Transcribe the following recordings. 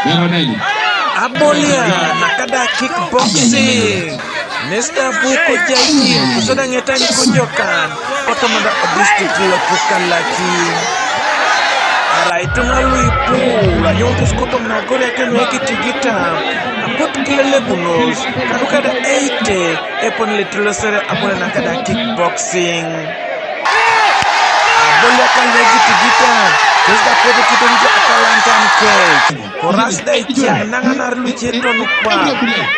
Abolia nakada kickboxing. Nesta buko jayi kusoda ngetani kujokan otomanda district lokukalaki. Alright, tungaluipu la yontus kotom na gore kenu ekitigita. Apot kilele bunos kadukada 80 epon litrosere abolia nakada kickboxing. Abolia kalegi tigita. Kesta podo kitonja akalantan ke. Koras dai kia nanganar lucheto nukwa.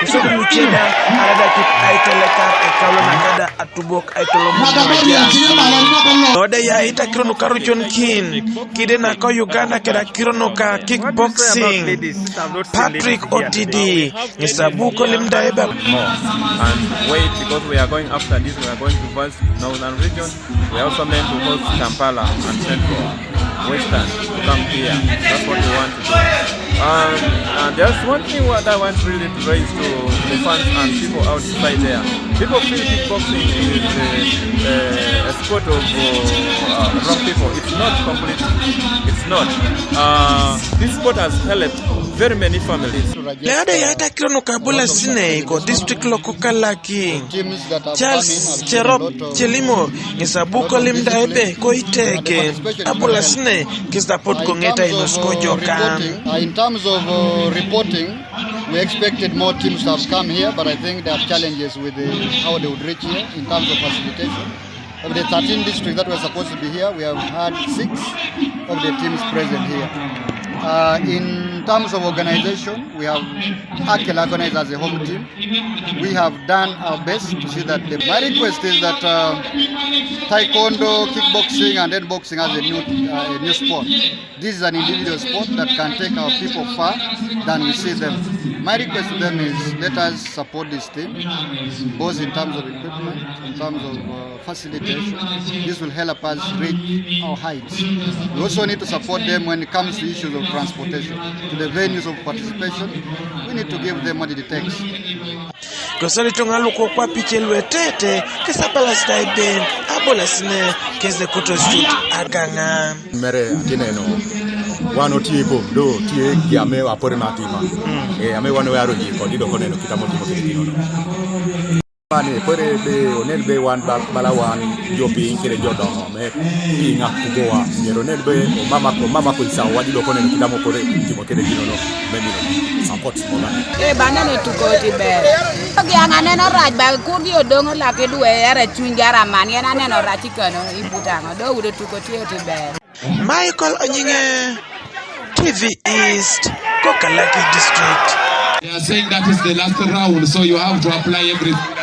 Kusoko lucheda arada kip aiteleka ekalo nakada atubok aitolo mumaja. Ode ya ita kirono karujon kin. Kide na ko Uganda keda kirono ka kickboxing. Patrick OTD. Nisabuko limdaeba. And wait, because we are going after this, we are going to first northern region. We also meant to host Kampala and Central. Western to come here. That's what we want to do. And there's one thing what I want really to raise to the fans and people outside there. People feel kickboxing is a sport of wrong people. It's not completely. It's not. This sport has helped very many families. Leada yaita kirono kabula sine iko district lokukalaki. Charles Cherop Chelimo Nisabuko limdaebe ko iteke. Abula sine kista pot kongeta inosko jokan. In terms of reporting, we expected more teams to have come here, but I think there are challenges with how they would reach here in terms of facilitation. Of the 13 districts that were supposed to be here, we have had 6 of the teams present here. In terms of organization, we have Akel organized as a home team. We have done our best to see that. My request is that taekwondo, kickboxing, and then boxing as a new sport. This is an individual sport that can take our people far than we see them. My request to them is let us support this team, both in terms of equipment, in terms of facilitation. This will help us reach our heights. We also need to support them when it comes to issues of transportation, to the venues of participation. We need to give them what it takes. Kosali tungaluko kwa pichelwe tete kesa palasta iben abola sine kese koto shoot aganga mere atineno wano tieko do tie kiame apore matima ame wano yaro ji ko dido koneno kitamo timo kitino bani pore be onen be wan balawan jopi kire jodongo me inga kugoa yero nen be mama ko isa wadi do koneno kitamo pore timo kire ginono memino support mola banane tukoti be ogianga neno raj ba kudi odongo la ke duwe era chunjara man yana neno rachikano ibutanga do ude tukoti otibe Michael Onyinge TV East Kokalaki District. They are saying that is the last round, so you have to apply everything.